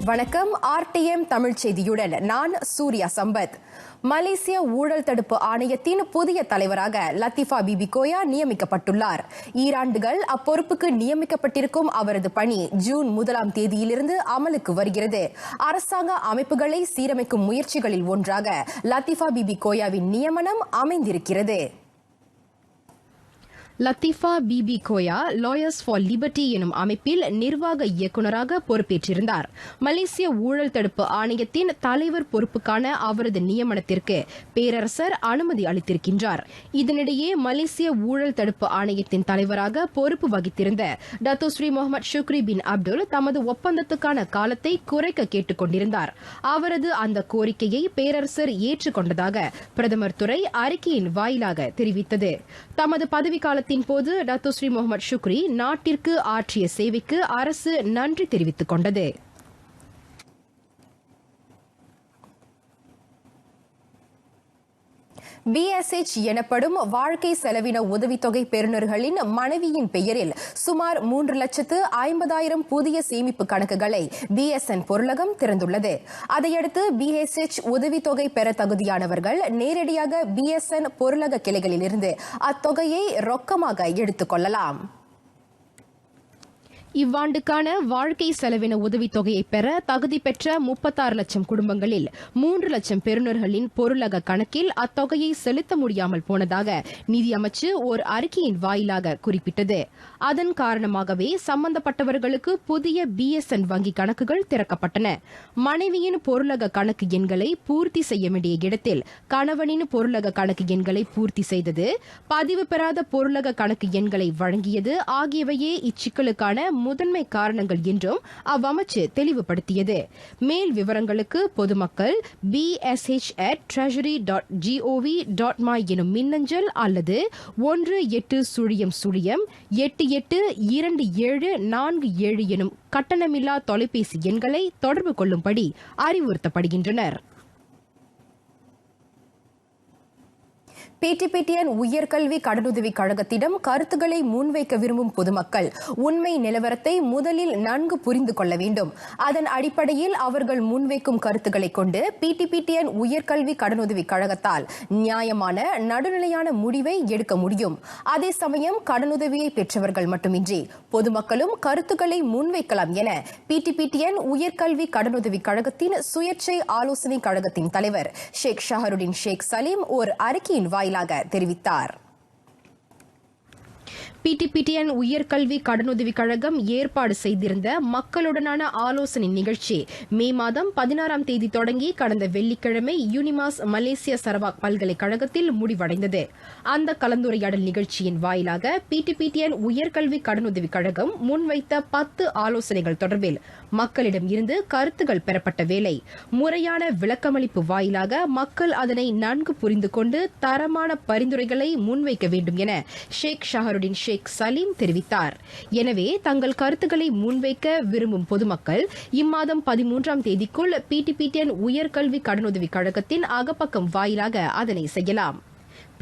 வணக்கம். RTM தமிழ் செய்தியுடன் நான் சூர்யா சம்பத். மலேசிய ஊழல் தடுப்பு ஆணையத்தின் புதிய தலைவராக லத்தீஃபா பிபி கோயா நியமிக்கப்பட்டுள்ளார். ஈராண்டுகள் அப்பொறுப்புக்கு நியமிக்கப்பட்டிருக்கும் அவரது பணி ஜூன் 1ஆம் தேதியிலிருந்து அமலுக்கு வருகிறது. அரசாங்க அமைப்புகளை சீரமைக்கும் முயற்சிகளில் ஒன்றாக லத்தீஃபா பிபி கோயாவின் நியமனம் அமைந்திருக்கிறது. Latheefa Bibi Koya lawyers for liberty எனும் அமைப்பில் நிர்வாக இயக்குநராக பொறுப்பேற்றிருந்தார். மலேசிய ஊழல் தடுப்பு ஆணையத்தின் தலைவர் பொறுப்புக்கான அவரது நியமனத்திற்கு பேரரசர் அனுமதி அளித்திருக்கின்றார். இதனிடையே மலேசிய ஊழல் தடுப்பு ஆணையத்தின் தலைவராக பொறுப்பு வகித்திருந்த டத்தோ ஸ்ரீ முகமது ஷுக்ரி பின் அப்துல் தமது ஒப்பந்தத்துக்கான காலத்தை குறைக்க கேட்டுக் கொண்டிருந்தார். அவரது அந்த கோரிக்கையை பேரரசர் ஏற்றுக்கொண்டதாக பிரதமர் துறை அறிக்கையின் வாயிலாக தெரிவித்தது. தமது பதவிக்காலத்தில் போது டத்தோ ஸ்ரீ முகமது ஷுக்ரி நாட்டிற்கு ஆற்றிய சேவைக்கு அரசு நன்றி தெரிவித்துக் கொண்டது. BSH எனப்படும் வாழ்க்கை செலவின உதவித்தொகை பெறுநர்களின் மனைவியின் பெயரில் சுமார் 3,50,000 புதிய சேமிப்பு கணக்குகளை BSN பொருளகம் திறந்துள்ளது. அதையடுத்து BSH உதவித்தொகை பெற தகுதியானவர்கள் நேரடியாக BSN பொருளக கிளைகளிலிருந்து அத்தொகையை ரொக்கமாக எடுத்துக் கொள்ளலாம். இவ்வாண்டுக்கான வாழ்க்கை செலவின உதவித்தொகையை பெற தகுதி பெற்ற 36 லட்சம் குடும்பங்களில் 3 லட்சம் பெறுநர்களின் பொருளக கணக்கில் அத்தொகையை செலுத்த முடியாமல் போனதாக நிதியமைச்சு ஓர் அறிக்கையின் வாயிலாக குறிப்பிட்டது. அதன் காரணமாகவே சம்பந்தப்பட்டவர்களுக்கு புதிய BSN வங்கி கணக்குகள் திறக்கப்பட்டன. மனைவியின் பொருளக கணக்கு எண்களை பூர்த்தி செய்ய வேண்டிய இடத்தில் கணவனின் பொருளக கணக்கு எண்களை பூர்த்தி செய்தது, பதிவு பெறாத பொருளக கணக்கு எண்களை வழங்கியது ஆகியவையே இச்சிக்கலுக்கான முதன்மை காரணங்கள் என்றும் அவ்வமைச்சு தெளிவுபடுத்தியது. மேல் விவரங்களுக்கு பொதுமக்கள் bsh@treasury.gov.my எனும் மின்னஞ்சல் அல்லது 1800882747 எனும் கட்டணமில்லா தொலைபேசி எண்களை தொடர்பு கொள்ளும்படி அறிவுறுத்தப்படுகின்றனர். PTPTN உயர்கல்வி கடனுதவி கழகத்திடம் கருத்துக்களை முன்வைக்க விரும்பும் பொதுமக்கள் உண்மை நிலவரத்தை முதலில் நன்கு புரிந்து கொள்ள வேண்டும். அதன் அடிப்படையில் அவர்கள் முன்வைக்கும் கருத்துக்களை கொண்டு PTPTN உயர்கல்வி கடனுதவி கழகத்தால் நியாயமான நடுநிலையான முடிவை எடுக்க முடியும். அதே சமயம் கடனுதவியை பெற்றவர்கள் மட்டுமின்றி பொதுமக்களும் கருத்துக்களை முன்வைக்கலாம் என PTPTN உயர்கல்வி கடனுதவி கழகத்தின் சுயேட்சை ஆலோசனை கழகத்தின் தலைவர் ஷேக் ஷஹருடின் ஷேக் சலீம் ஓர் அறிக்கையின் வாயிலாக தெரிவித்தார். PTPTN உயர்கல்வி கடனுதவி கழகம் ஏற்பாடு செய்திருந்த மக்களுடனான ஆலோசனை நிகழ்ச்சி மே மாதம் 16ஆம் தேதி தொடங்கி கடந்த வெள்ளிக்கிழமை யூனிமாஸ் மலேசிய சரவாக் பல்கலைக்கழகத்தில் முடிவடைந்தது. அந்த கலந்துரையாடல் நிகழ்ச்சியின் வாயிலாக PTPTN உயர்கல்வி கடனுதவி கழகம் முன்வைத்த 10 ஆலோசனைகள் தொடர்பில் மக்களிடம் இருந்து கருத்துகள் பெறப்பட்ட வேளை முறையான விளக்கமளிப்பு வாயிலாக மக்கள் அதனை நன்கு புரிந்து கொண்டு தரமான பரிந்துரைகளை முன்வைக்க வேண்டும் என ஷேக் ஷஹருடின் ஷேக் சலீம் தெரிவித்தார். எனவே தங்கள் கருத்துக்களை முன்வைக்க விரும்பும் பொதுமக்கள் இம்மாதம் 13ஆம் தேதிக்குள் PTPTN உயர்கல்வி கடனுதவி கழகத்தின் அகப்பக்கம் வாயிலாக அதனை செய்யலாம்.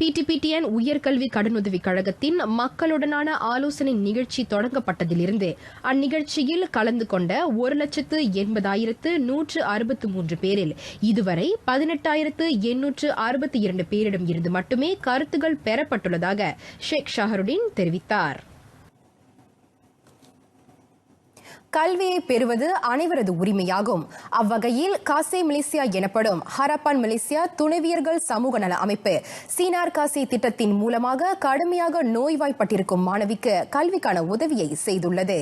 PTPTN உயர்கல்வி கடனுதவி கழகத்தின் மக்களுடனான ஆலோசனை நிகழ்ச்சி தொடங்கப்பட்டதிலிருந்து அந்நிகழ்ச்சியில் கலந்து கொண்ட 1,80,163 பேரில் இதுவரை 18,862 பேரிடம் இருந்து மட்டுமே கருத்துகள் பெறப்பட்டுள்ளதாக ஷேக் ஷஹருடின் தெரிவித்தார். கல்வியை பெறுவது அனைவரது உரிமையாகும். அவ்வகையில் காசே மலேசியா எனப்படும் ஹரப்பான் மலேசியா துணைவியர்கள் சமூக நல அமைப்பு சீனார் காசே திட்டத்தின் மூலமாக கடுமையாக நோய்வாய்ப்பட்டிருக்கும் மாணவிக்கு கல்விக்கான உதவியை செய்துள்ளது.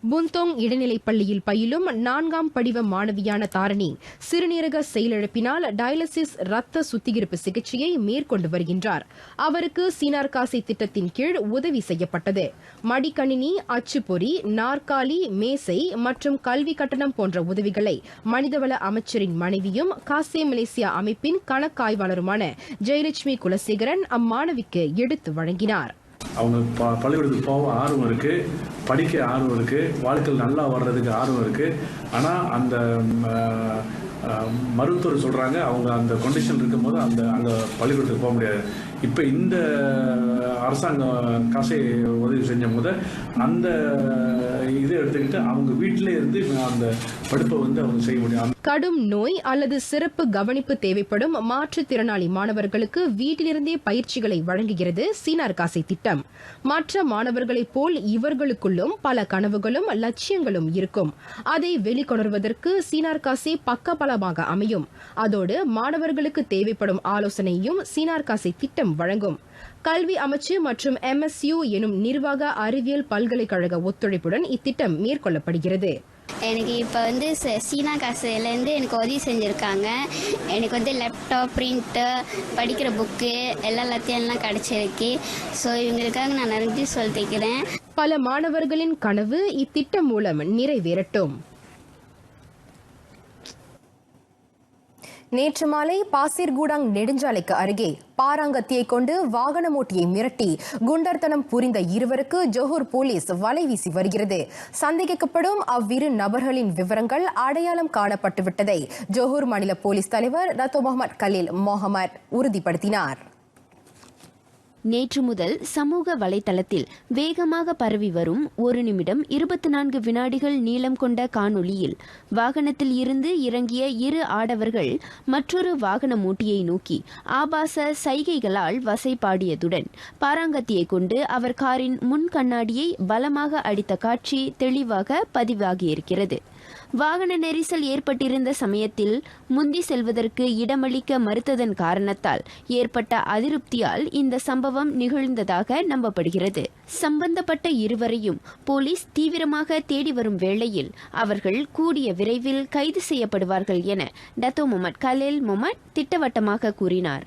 புந்தோங் இடைநிலைப் பள்ளியில் பயிலும் 4ஆம் படிவ மாணவியான தாரணி சிறுநீரக செயலிழப்பினால் டயாலிசிஸ் ரத்த சுத்திகரிப்பு சிகிச்சையை மேற்கொண்டு வருகின்றார். அவருக்கு சீனார் காசை திட்டத்தின் கீழ் உதவி செய்யப்பட்டது. மடிக்கணினி, அச்சுப்பொறி, நாற்காலி, மேசை மற்றும் கல்வி கட்டணம் போன்ற உதவிகளை மனிதவள அமைச்சரின் மனைவியும் காசே மலேசியா அமைப்பின் கணக்காய்வாளருமான ஜெயலட்சுமி குலசேகரன் அம்மாணவிக்கு எடுத்து வழங்கினார். அவங்க பள்ளிக்கூடத்துக்கு போக ஆர்வம் இருக்குது, படிக்க ஆர்வம் இருக்குது, வாழ்க்கையில் நல்லா வர்றதுக்கு ஆர்வம் இருக்குது. ஆனால் அந்த மருத்துவர் சொல்கிறாங்க அவங்க அந்த கண்டிஷன் இருக்கும்போது அங்கே பள்ளிக்கூடத்துக்கு போக முடியாது. இப்போ இந்த அரசாங்கம் காசை உதவி செஞ்ச போது அந்த இதை எடுத்துக்கிட்டு அவங்க வீட்டிலே இருந்து அந்த படிப்பை அவங்க செய்ய முடியும். கடும் நோய் அல்லது சிறப்பு கவனிப்பு தேவைப்படும் மாற்றுத்திறனாளி மாணவர்களுக்கு வீட்டிலிருந்தே பயிற்சிகளை வழங்குகிறது சீனார் காசை திட்டம். மற்ற மாணவர்களைப் போல் இவர்களுக்குள்ளும் பல கனவுகளும் லட்சியங்களும் இருக்கும். அதை வெளிக்கொணர்வதற்கு சீனார் காசை பக்கபலமாக அமையும். அதோடு மாணவர்களுக்கு தேவைப்படும் ஆலோசனையும் சீனார் காசை திட்டம் வழங்கும். கல்வி அமைச்சு மற்றும் MSU எனும் நிர்வாக அறிவியல் பல்கலைக்கழக ஒத்துழைப்புடன் இத்திட்டம் மேற்கொள்ளப்படுகிறது. எனக்கு இப்போ சீனா காசுலேருந்து எனக்கு உதவி செஞ்சுருக்காங்க. எனக்கு லேப்டாப், பிரிண்டர், படிக்கிற புக்கு எல்லாத்தையும் கிடைச்சிருக்கு. ஸோ இவங்களுக்காக நான் நன்றி சொல்லிக்கிறேன். பல மாணவர்களின் கனவு இத்திட்டம் மூலம் நிறைவேறட்டும். நேற்று மாலை பாசிர்கூடாங் நெடுஞ்சாலைக்கு அருகே பாராங்கத்தியை கொண்டு வாகனமோட்டியை மிரட்டி குண்டர்தனம் புரிந்த இருவருக்கு ஜோஹர் போலீஸ் வலை வீசி வருகிறது. சந்தேகிக்கப்படும் அவ்விரு நபர்களின் விவரங்கள் அடையாளம் காணப்பட்டுவிட்டதை ஜோஹர் மாநில போலீஸ் தலைவர் டத்தோ முகமது கலீல் முகமது உறுதிப்படுத்தினார். நேற்று முதல் சமூக வலைதளத்தில் வேகமாக பரவி வரும் 1 நிமிடம் 24 வினாடிகள் நீளம் கொண்ட காணொளியில் வாகனத்தில் இருந்து இறங்கிய 2 ஆடவர்கள் மற்றொரு வாகன மூட்டியை நோக்கி ஆபாச சைகைகளால் வசைபாடியதுடன் பாராங்கத்தியை கொண்டு அவர் காரின் முன் கண்ணாடியை பலமாக அடித்த காட்சி தெளிவாக பதிவாகியிருக்கிறது. வாகன நெரிசல் ஏற்பட்டிருந்த சமயத்தில் முந்தி செல்வதற்கு இடமளிக்க மறுத்ததன் காரணத்தால் ஏற்பட்ட அதிருப்தியால் இந்த சம்பவம் நிகழ்ந்ததாக நம்பப்படுகிறது. சம்பந்தப்பட்ட இருவரையும் போலீஸ் தீவிரமாக தேடி வரும் வேளையில் அவர்கள் கூடிய விரைவில் கைது செய்யப்படுவார்கள் என டத்தோ முகமது கலீல் முகமது திட்டவட்டமாக கூறினார்.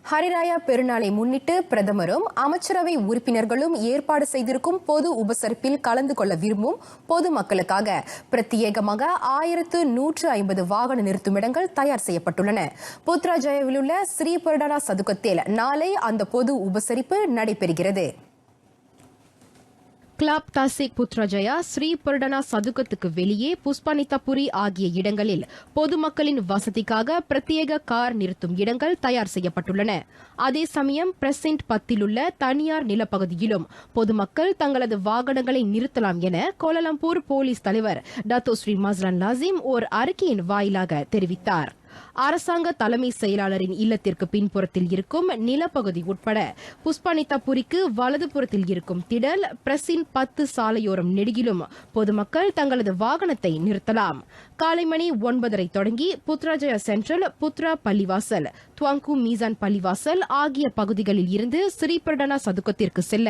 ஹரிராயா பெருநாளை முன்னிட்டு பிரதமரும் அமைச்சரவை உறுப்பினர்களும் ஏற்பாடு செய்திருக்கும் பொது உபசரிப்பில் கலந்து கொள்ள விரும்பும் பொதுமக்களுக்காக பிரத்யேகமாக 1150 வாகன நிறுத்துமிடங்கள் தயார் செய்யப்பட்டுள்ளன. புத்ராஜயாவில் உள்ள ஸ்ரீ பர்டானா சதுக்கத்தில் நாளை அந்த பொது உபசரிப்பு நடைபெறுகிறது. கிளாப் தாசிக் புத்ராஜயா ஸ்ரீ பர்டனா சதுக்கத்துக்கு வெளியே புஷ்பனிதபுரி ஆகிய இடங்களில் பொதுமக்களின் வசதிக்காக பிரத்யேக கார் நிறுத்தும் இடங்கள் தயார் செய்யப்பட்டுள்ளன. அதே சமயம் பிரசென்ட் 10 உள்ள தனியார் நிலப்பகுதியிலும் பொதுமக்கள் தங்களது வாகனங்களை நிறுத்தலாம் என கோலாலம்பூர் போலீஸ் தலைவர் டத்தோ ஸ்ரீ மஸ்ரான் லாசிம் ஓர் அறிக்கையின் வாயிலாக தெரிவித்தார். அரசாங்க தலைமை செயலாளரின் இல்லத்திற்கு பின்புறத்தில் இருக்கும் நிலப்பகுதி உட்பட புஷ்பனிதபுரிக்கு வலதுபுறத்தில் இருக்கும் திடல் பிரசின் 10 சாலையோரம் நெடுகிலும் பொதுமக்கள் தங்களது வாகனத்தை நிறுத்தலாம். காலை மணி 9:30 தொடங்கி புத்ராஜயா சென்ட்ரல், புத்ரா பள்ளிவாசல், துவாங்கு மீசான் பள்ளிவாசல் ஆகிய பகுதிகளில் இருந்து ஸ்ரீபர்டனா சதுக்கத்திற்கு செல்ல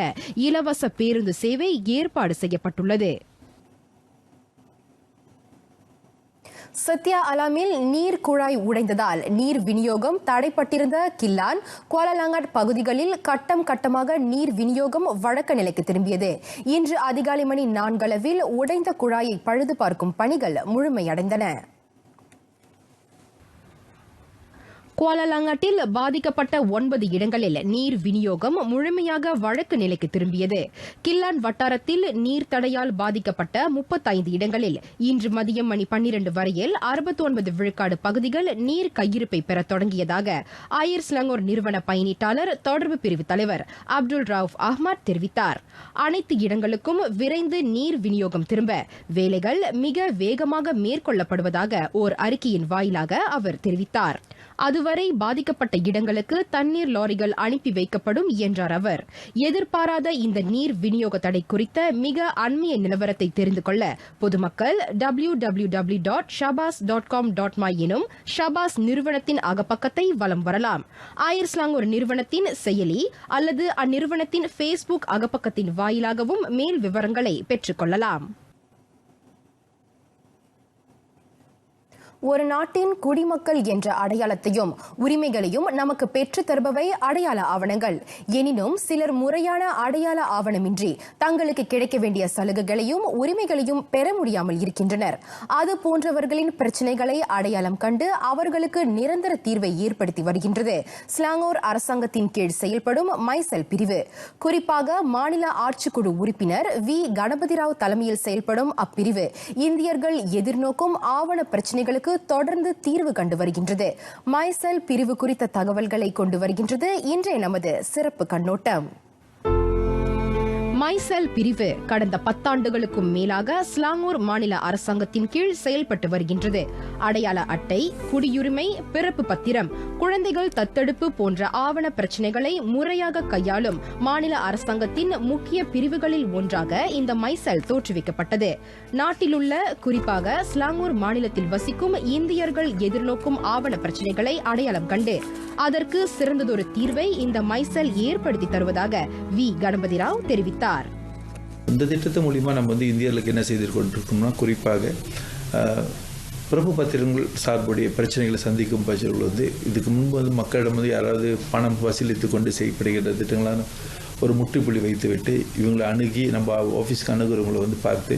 இலவச பேருந்து சேவை ஏற்பாடு செய்யப்பட்டுள்ளது. சத்யா அலாமில் நீர் குழாய் உடைந்ததால் நீர் விநியோகம் தடைப்பட்டிருந்த கில்லான், குவாலாலங்கட் பகுதிகளில் கட்டம் கட்டமாக நீர் விநியோகம் வழக்க நிலைக்கு திரும்பியது. இன்று அதிகாலை மணி 4 அளவில் உடைந்த குழாயை பழுது பார்க்கும் பணிகள் முழுமையடைந்தன. குவாலாலங்கட்டில் பாதிக்கப்பட்ட 9 இடங்களில் நீர் விநியோகம் முழுமையாக வழக்கு நிலைக்கு திரும்பியது. கில்லான் வட்டாரத்தில் நீர் தடையால் பாதிக்கப்பட்ட 35 இடங்களில் இன்று மதியம் மணி 12 வரையில் 69 விழுக்காடு பகுதிகள் நீர் கையிருப்பை பெற தொடங்கியதாக ஐயர்ஸ்லங்கோர் நிறுவன பயணீட்டாளர் தொடர்பு பிரிவு தலைவர் அப்துல் ரவுப் அஹ்மத் தெரிவித்தார். அனைத்து இடங்களுக்கும் விரைந்து நீர் விநியோகம் திரும்ப வேலைகள் மிக வேகமாக மேற்கொள்ளப்படுவதாக ஓர் அறிக்கையின் வாயிலாக அவர் தெரிவித்தார். அதுவரை பாதிக்கப்பட்ட இடங்களுக்கு தண்ணீர் லாரிகள் அனுப்பி வைக்கப்படும் என்றார் அவர். எதிர்பாராத இந்த நீர் விநியோக தடை குறித்த மிக அண்மைய நிலவரத்தை தெரிந்து கொள்ள பொதுமக்கள் www.shabas.com.my எனும் ஷபாஸ் நிறுவனத்தின் அகப்பக்கத்தை வலம் வரலாம். ஐயர்ஸ்லாங்கோர் நிறுவனத்தின் செயலி அல்லது அந்நிறுவனத்தின் Facebook அகப்பக்கத்தின் வாயிலாகவும் மேல் விவரங்களை பெற்றுக் கொள்ளலாம். ஒரு நாட்டின் குடிமக்கள் என்ற அடையாளத்தையும் உரிமைகளையும் நமக்கு பெற்றுத் தருபவை அடையாள ஆவணங்கள். எனினும் சிலர் முறையான அடையாள ஆவணமின்றி தங்களுக்கு கிடைக்க வேண்டிய சலுகைகளையும் உரிமைகளையும் பெற முடியாமல் இருக்கின்றனர். அது போன்றவர்களின் பிரச்சினைகளை அடையாளம் கண்டு அவர்களுக்கு நிரந்தர தீர்வை ஏற்படுத்தி வருகின்றது ஸ்லாங்கூர் அரசாங்கத்தின் கீழ் செயல்படும் மைசெல் பிரிவு. குறிப்பாக மாநில ஆட்சிக்குழு உறுப்பினர் வி கணபதிராவ் தலைமையில் செயல்படும் அப்பிரிவு இந்தியர்கள் எதிர்நோக்கும் ஆவண பிரச்சினைகளுக்கு தொடர்ந்து தீர்வு கண்டு வருகின்றது. மைசெல் பிரிவு குறித்த தகவல்களை கொண்டு வருகின்றது இன்றைய நமது சிறப்பு கண்ணோட்டம். மைசெல் பிரிவு கடந்த 10 ஆண்டுகளுக்கும் மேலாக ஸ்லாங்கூர் மாநில அரசாங்கத்தின் கீழ் செயல்பட்டு வருகின்றது. அடையாள அட்டை, குடியுரிமை, பிறப்பு பத்திரம், குழந்தைகள் தத்தெடுப்பு போன்ற ஆவண பிரச்சினைகளை முறையாக கையாளும் மாநில அரசாங்கத்தின் முக்கிய பிரிவுகளில் ஒன்றாக இந்த மைசெல் தோற்றுவிக்கப்பட்டது. நாட்டிலுள்ள குறிப்பாக ஸ்லாங்கூர் மாநிலத்தில் வசிக்கும் இந்தியர்கள் எதிர்நோக்கும் ஆவண பிரச்சினைகளை அடையாளம் கண்டு அதற்கு சிறந்ததொரு தீர்வை இந்த மைசெல் ஏற்படுத்தி தருவதாக வி கணபதிராவ் தெரிவித்தார். இந்த திட்டத்தின் மூலிமா நம்ம இந்தியர்களுக்கு என்ன செய்து கொண்டிருக்கோம்னா, குறிப்பாக பிறப்பு பத்திரங்கள் சார்புடைய பிரச்சனைகளை சந்திக்கும் பட்சத்தில் இதுக்கு முன்பு மக்களிடம் யாராவது பணம் வசூலித்து கொண்டு செய்யப்படுகின்ற திட்டங்களான ஒரு முற்றுப்புள்ளி வைத்துவிட்டு இவங்களை அணுகி நம்ம ஆஃபீஸ்க்கு அணுகிறவங்களை பார்த்து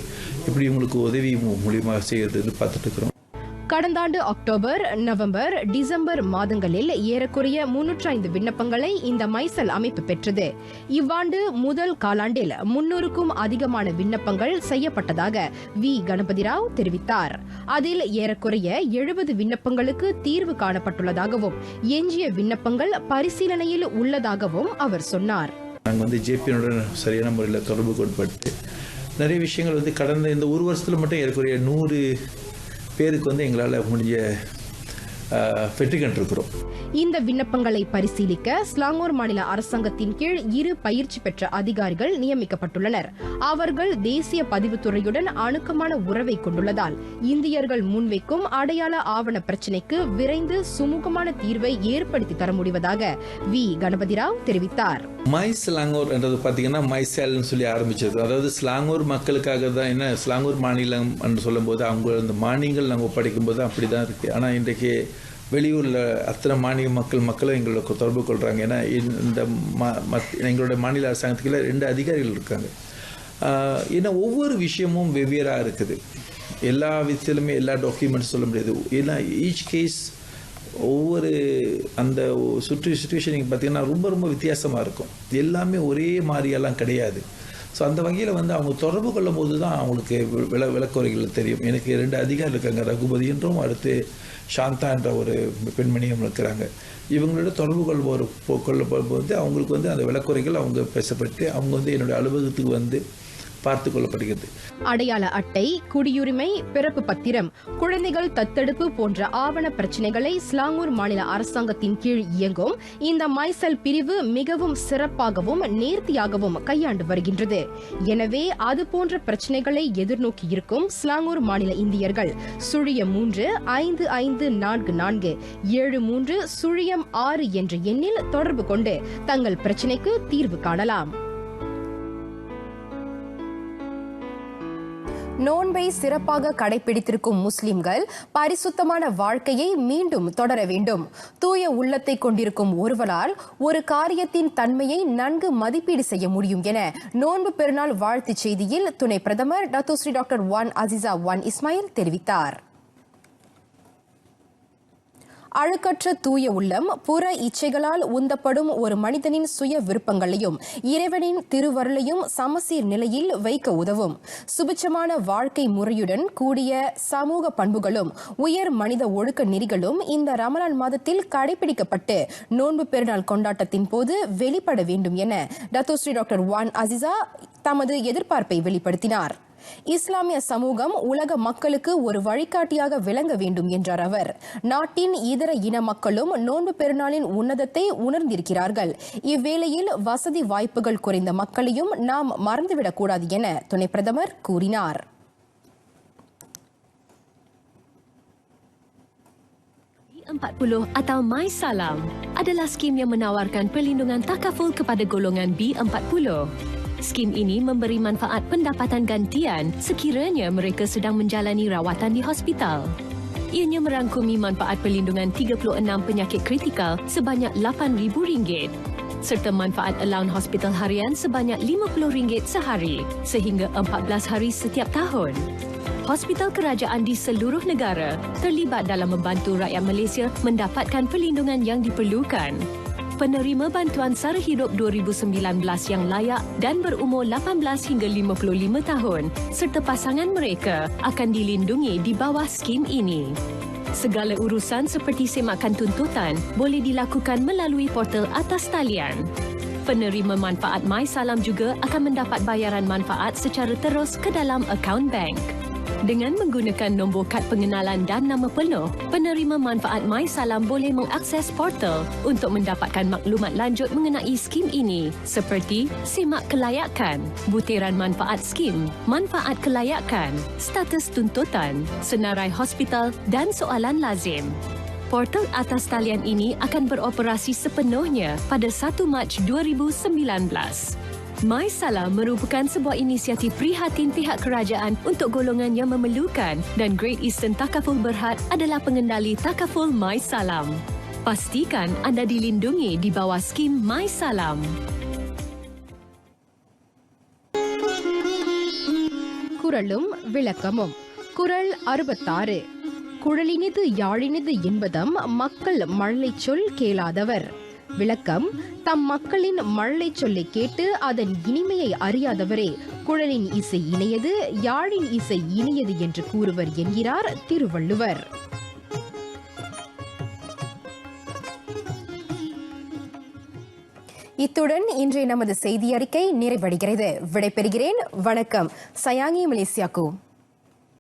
இப்படி இவங்களுக்கு உதவி மூலியமாக செய்கிறது பார்த்துட்டு இருக்கிறோம். கடந்த ஆண்டு அக்டோபர், நவம்பர், டிசம்பர் மாதங்களில் ஏறக்குறைய 305 விண்ணப்பங்களை இந்த மைசெல் அமைப்பு பெற்றது. இவ்வாண்டு முதல் காலாண்டில் 300க்கும் அதிகமான விண்ணப்பங்கள் செய்யப்பட்டதாக வி கணபதிராவ் தெரிவித்தார். அதில் ஏறக்குறைய 70 விண்ணப்பங்களுக்கு தீர்வு காணப்பட்டுள்ளதாகவும் எஞ்சிய விண்ணப்பங்கள் பரிசீலனையில் உள்ளதாகவும் அவர் சொன்னார். நாங்கள் ஜேபியுடன் சரியான முறையில் தொடர்பு கொண்டு நிறைய விஷயங்கள் கடந்த இந்த ஒரு வருஷத்தில் மட்டும் ஏறக்குறைய 100 பேருக்கு எங்களால் முடிஞ்ச வெற்றி கண்டிருக்கிறோம். இந்த விண்ணப்பங்களை பரிசீலிக்க ஸ்லாங்கூர் மாநில அரசாங்கத்தின் கீழ் 2 பயிற்சி பெற்ற அதிகாரிகள் நியமிக்கப்பட்டுள்ளனர். அவர்கள் தேசிய பதிவுத்துறையுடன் அணுக்கமான உறவை கொண்டுள்ளதால் இந்தியர்கள் முன்வைக்கும் அடையாள ஆவண பிரச்சினைக்கு விரைந்து சுமூகமான தீர்வை ஏற்படுத்தி தர முடிவதாக வி கணபதிராவ் தெரிவித்தார். மை ஸ்லாங்கூர் என்றது பார்த்தீங்கன்னா மைசெல்னு சொல்லி ஆரம்பிச்சது. அதாவது ஸ்லாங்கூர் மக்களுக்காக தான். என்ன ஸ்லாங்கூர் மாநிலம் என்று சொல்லும்போது அவங்க அந்த மானியங்கள் நாங்கள் படிக்கும்போது அப்படி தான் இருக்குது. ஆனால் இன்றைக்கு வெளியூரில் அத்தனை மாநில மக்களும் எங்களுக்கு தொடர்பு கொள்கிறாங்க. ஏன்னா இந்த எங்களுடைய மாநில அரசாங்கத்துக்குள்ள 2 அதிகாரிகள் இருக்காங்க. ஏன்னா ஒவ்வொரு விஷயமும் வெவ்வேறாக இருக்குது. எல்லா விஷயத்திலுமே எல்லா டாக்குமெண்ட்ஸ் சொல்ல முடியாது. ஏன்னா ஈச் கேஸ் ஒவ்வொரு அந்த சுச்சுவேஷன் நீங்கள் பார்த்தீங்கன்னா ரொம்ப ரொம்ப வித்தியாசமாக இருக்கும். எல்லாமே ஒரே மாதிரியெல்லாம் கிடையாது. ஸோ அந்த வகையில் அவங்க தொடர்பு கொள்ளும் போது தான் அவங்களுக்கு விளக்குறைகள் தெரியும். எனக்கு 2 அதிகாரி இருக்காங்க, ரகுபதி என்றும் அடுத்து சாந்தா என்ற ஒரு பெண்மணியும் இருக்கிறாங்க. இவங்களோட தொடர்பு கொள்ளும்போது அவங்களுக்கு அந்த விளக்குறைகள் அவங்க பேசப்பட்டு அவங்க என்னுடைய அலுவலகத்துக்கு பார்த்து கொள்ளப்படுகிறது. அடையாள அட்டை, குடியுரிமை, பிறப்பு பத்திரம், குழந்தைகள் தத்தெடுப்பு போன்ற ஆவண பிரச்சினைகளை ஸ்லாங்கூர் மாநில அரசாங்கத்தின் கீழ் இயங்கும் இந்த மைசெல் பிரிவு மிகவும் சிறப்பாகவும் நேர்த்தியாகவும் கையாண்டு வருகின்றது. எனவே அதுபோன்ற பிரச்சினைகளை எதிர்நோக்கி இருக்கும் ஸ்லாங்கூர் மாநில இந்தியர்கள் 03-5544 73-6 என்ற எண்ணில் தொடர்பு கொண்டு தங்கள் பிரச்சினைக்கு தீர்வு காணலாம். நோன்பை சிறப்பாக கடைபிடித்திருக்கும் முஸ்லிம்கள் பரிசுத்தமான வாழ்க்கையை மீண்டும் தொடர வேண்டும். தூய உள்ளத்தை கொண்டிருக்கும் ஒருவரால் ஒரு காரியத்தின் தன்மையை நன்கு மதிப்பீடு செய்ய முடியும் என நோன்பு பெருநாள் வாழ்த்துச் செய்தியில் துணை பிரதமர் Dato' Seri doctor Wan Azizah Wan Ismail தெரிவித்தார். அழுக்கற்ற தூய உள்ளம் புற இச்சைகளால் உந்தப்படும் ஒரு மனிதனின் சுய விருப்பங்களையும் இறைவனின் திருவருளையும் சமசீர் நிலையில் வைக்க உதவும். சுபிட்சமான வாழ்க்கை முறையுடன் கூடிய சமூக பண்புகளும் உயர் மனித ஒழுக்க நெறிகளும் இந்த ரமலான் மாதத்தில் கடைபிடிக்கப்பட்டு நோன்பு பெருநாள் கொண்டாட்டத்தின் போது வெளிப்பட வேண்டும் என டத்தோஸ்ரீ டாக்டர் வான் அசிசா தமது எதிர்பார்ப்பை வெளிப்படுத்தினார். இஸ்லாமிய சமூகம் உலக மக்களுக்கு ஒரு வழிகாட்டியாக விளங்க வேண்டும் என்றார் அவர். நாட்டின் இதர இன மக்களும் நோன்பு பெருநாளின் உன்னதத்தை உணர்ந்திருக்கிறார்கள். இவ்வேளையில் வசதி வாய்ப்புகள் குறைந்த மக்களையும் நாம் மறந்துவிடக்கூடாது என துணை பிரதமர் கூறினார். B40 atau MySalam adalah skim yang menawarkan perlindungan takaful kepada golongan B40. Skim ini memberi manfaat pendapatan gantian sekiranya mereka sedang menjalani rawatan di hospital. Ianya merangkumi manfaat perlindungan 36 penyakit kritikal sebanyak RM8,000 serta manfaat allowance hospital harian sebanyak RM50 sehari sehingga 14 hari setiap tahun. Hospital kerajaan di seluruh negara terlibat dalam membantu rakyat Malaysia mendapatkan perlindungan yang diperlukan. Penerima bantuan sara hidup 2019 yang layak dan berumur 18 hingga 55 tahun serta pasangan mereka akan dilindungi di bawah skim ini. Segala urusan seperti semakan tuntutan boleh dilakukan melalui portal atas talian. Penerima manfaat MySalam juga akan mendapat bayaran manfaat secara terus ke dalam akaun bank. Dengan menggunakan nombor kad pengenalan dan nama penuh, penerima manfaat MySalam boleh mengakses portal untuk mendapatkan maklumat lanjut mengenai skim ini seperti semak kelayakan, butiran manfaat skim, manfaat kelayakan, status tuntutan, senarai hospital dan soalan lazim. Portal atas talian ini akan beroperasi sepenuhnya pada 1 Mac 2019. MySalam merupakan sebuah inisiatif prihatin pihak kerajaan untuk golongan yang memerlukan dan Great Eastern Takaful Berhad adalah pengendali Takaful MySalam. Pastikan anda dilindungi di bawah skim MySalam. குரலும் விளக்கமும். குரல் 66. குழலினிது யாழினிது என்பதம் மக்கள் மழலை சொல் கேளாதவர். விளக்கம்: தம் மக்களின் மழலை சொல்லை கேட்டு அதன் இனிமையை அறியாதவரே குழலின் இசை இனியது, யாழின் இசை இனியது என்று கூறுவர் என்கிறார் திருவள்ளுவர். இத்துடன் இன்றைய நமது செய்தி அறிக்கை நிறைவடைகிறது. விடைபெறுகிறேன். வணக்கம். சயாங்கி மலேசியாக்கு.